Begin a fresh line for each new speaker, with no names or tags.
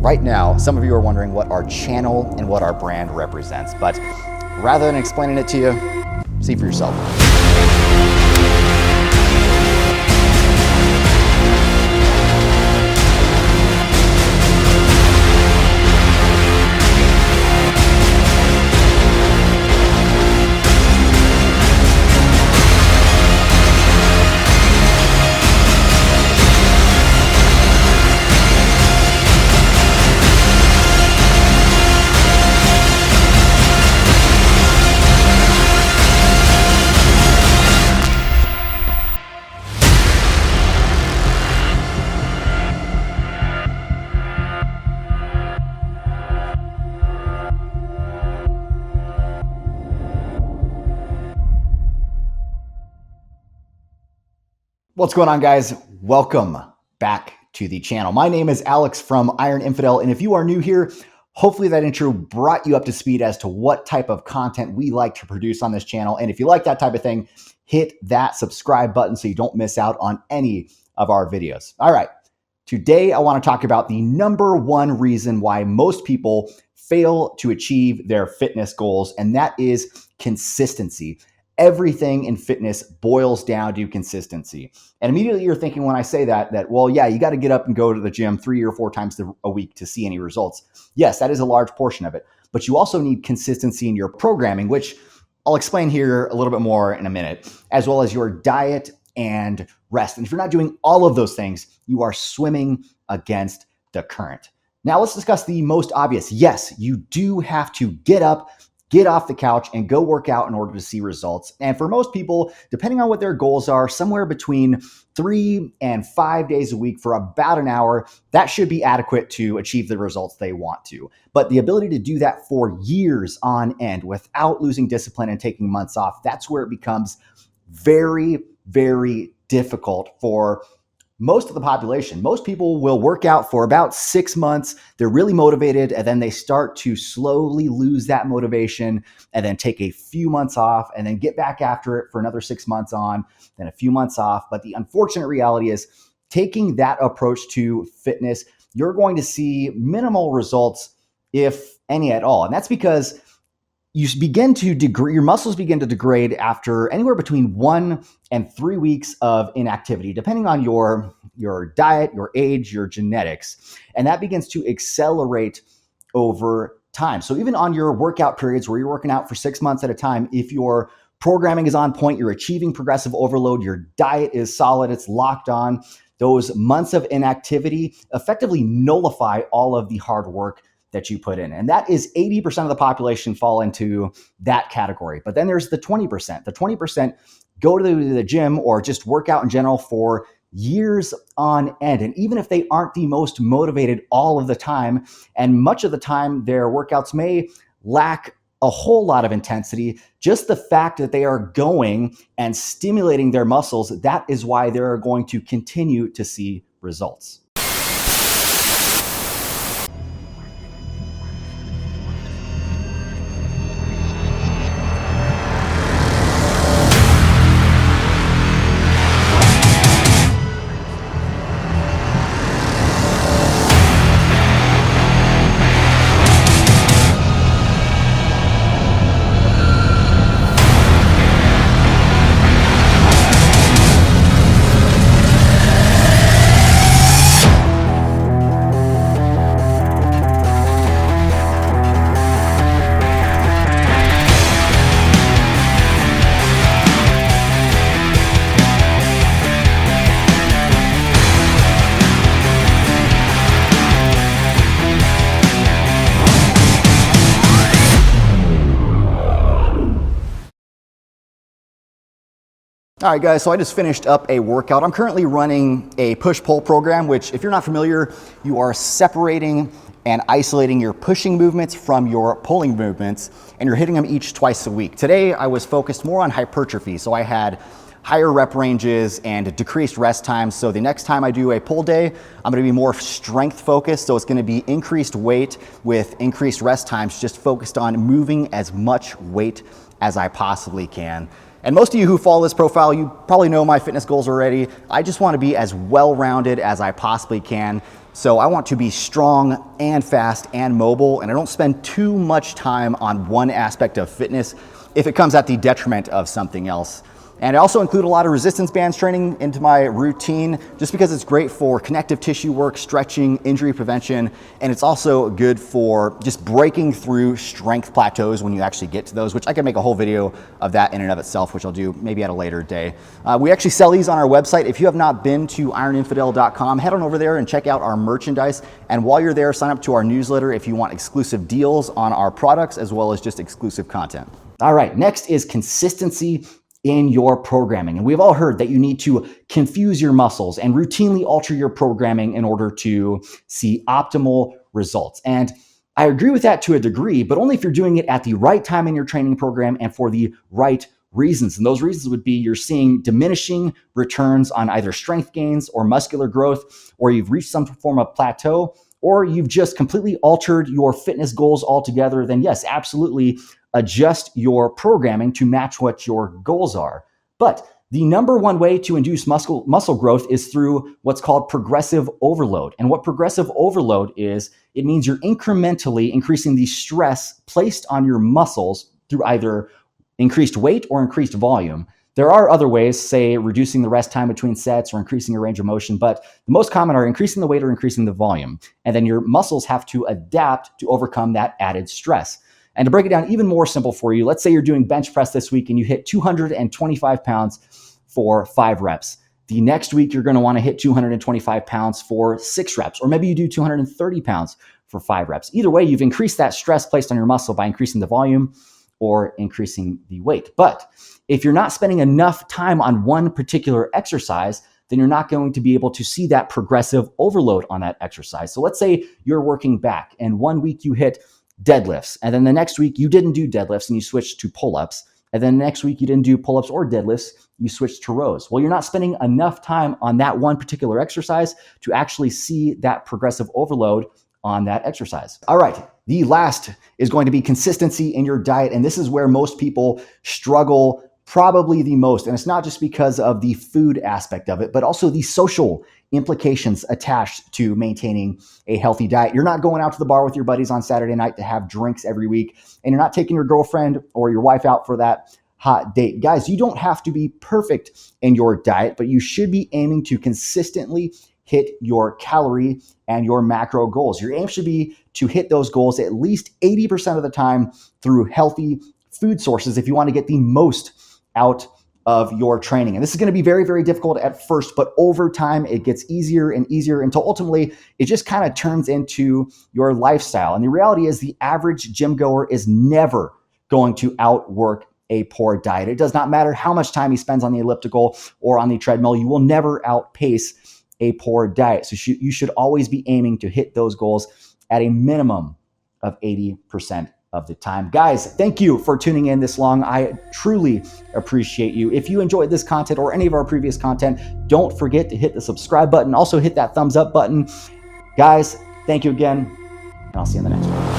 right now, some of you are wondering what our channel and what our brand represents, but rather than explaining it to you, see for yourself. What's going on, guys? Welcome back to the channel. My name is Alex from Iron Infidel, and if you are new here, hopefully that intro brought you up to speed as to what type of content we like to produce on this channel. And if you like that type of thing, hit that subscribe button so you don't miss out on any of our videos. All right, today I want to talk about the number one reason why most people fail to achieve their fitness goals, and that is consistency. Everything in fitness boils down to consistency. And immediately you're thinking when I say that, well, yeah, you got to get up and go to the gym 3 or 4 times a week to see any results. Yes, that is a large portion of it. But you also need consistency in your programming, which I'll explain here a little bit more in a minute, as well as your diet and rest. And if you're not doing all of those things, you are swimming against the current. Now let's discuss the most obvious. Yes, you do have to get up, get off the couch, and go work out in order to see results. And for most people, depending on what their goals are, somewhere between 3 and 5 days a week for about an hour, that should be adequate to achieve the results they want to. But the ability to do that for years on end without losing discipline and taking months off, that's where it becomes very, very difficult for most of the population. Most people will work out for about 6 months. They're really motivated, and then they start to slowly lose that motivation and then take a few months off and then get back after it for another 6 months on, then a few months off. But the unfortunate reality is taking that approach to fitness, you're going to see minimal results, if any at all. And that's because you begin to degrade, your muscles begin to degrade after anywhere between 1 and 3 weeks of inactivity, depending on your diet, your age, your genetics. And that begins to accelerate over time. So even on your workout periods where you're working out for 6 months at a time, if your programming is on point, you're achieving progressive overload, your diet is solid, it's locked on, those months of inactivity effectively nullify all of the hard work that you put in. And that is 80% of the population fall into that category. But then there's the 20%. The 20% go to the gym or just work out in general for years on end. And even if they aren't the most motivated all of the time, and much of the time their workouts may lack a whole lot of intensity, just the fact that they are going and stimulating their muscles, that is why they're going to continue to see results. All right, guys, so I just finished up a workout. I'm currently running a push-pull program, which if you're not familiar, you are separating and isolating your pushing movements from your pulling movements, and you're hitting them each twice a week. Today, I was focused more on hypertrophy, so I had higher rep ranges and decreased rest times. So the next time I do a pull day, I'm gonna be more strength focused. So it's gonna be increased weight with increased rest times, just focused on moving as much weight as I possibly can. And most of you who follow this profile, you probably know my fitness goals already. I just want to be as well-rounded as I possibly can. So I want to be strong and fast and mobile, and I don't spend too much time on one aspect of fitness if it comes at the detriment of something else. And I also include a lot of resistance bands training into my routine just because it's great for connective tissue work, stretching, injury prevention, and it's also good for just breaking through strength plateaus when you actually get to those, which I can make a whole video of that in and of itself, which I'll do maybe at a later day. We actually sell these on our website. If you have not been to ironinfidel.com, head on over there and check out our merchandise. And while you're there, sign up to our newsletter if you want exclusive deals on our products as well as just exclusive content. All right, next is consistency in your programming. And we've all heard that you need to confuse your muscles and routinely alter your programming in order to see optimal results. And I agree with that to a degree, but only if you're doing it at the right time in your training program and for the right reasons. And those reasons would be you're seeing diminishing returns on either strength gains or muscular growth, or you've reached some form of plateau, or you've just completely altered your fitness goals altogether. Then yes, absolutely adjust your programming to match what your goals are. But the number one way to induce muscle growth is through what's called progressive overload. And what progressive overload is, it means you're incrementally increasing the stress placed on your muscles through either increased weight or increased volume. There are other ways, say reducing the rest time between sets or increasing your range of motion, but the most common are increasing the weight or increasing the volume. And then your muscles have to adapt to overcome that added stress. And to break it down even more simple for you, let's say you're doing bench press this week and you hit 225 pounds for 5 reps. The next week, you're going to want to hit 225 pounds for 6 reps, or maybe you do 230 pounds for 5 reps. Either way, you've increased that stress placed on your muscle by increasing the volume or increasing the weight. But if you're not spending enough time on one particular exercise, then you're not going to be able to see that progressive overload on that exercise. So let's say you're working back and one week you hit deadlifts, and then the next week you didn't do deadlifts and you switched to pull-ups, and then next week you didn't do pull-ups or deadlifts, you switched to rows. Well, you're not spending enough time on that one particular exercise to actually see that progressive overload on that exercise. All right, the last is going to be consistency in your diet, and this is where most people struggle probably the most. And it's not just because of the food aspect of it, but also the social implications attached to maintaining a healthy diet. You're not going out to the bar with your buddies on Saturday night to have drinks every week, and you're not taking your girlfriend or your wife out for that hot date. Guys, you don't have to be perfect in your diet, but you should be aiming to consistently hit your calorie and your macro goals. Your aim should be to hit those goals at least 80% of the time through healthy food sources if you want to get the most out of your training. And this is going to be very, very difficult at first, but over time it gets easier and easier until ultimately it just kind of turns into your lifestyle. And the reality is the average gym goer is never going to outwork a poor diet. It does not matter how much time he spends on the elliptical or on the treadmill, you will never outpace a poor diet. So you should always be aiming to hit those goals at a minimum of 80% of the time. Guys, thank you for tuning in this long. I truly appreciate you. If you enjoyed this content or any of our previous content, don't forget to hit the subscribe button. Also hit that thumbs up button. Guys, thank you again, and I'll see you in the next one.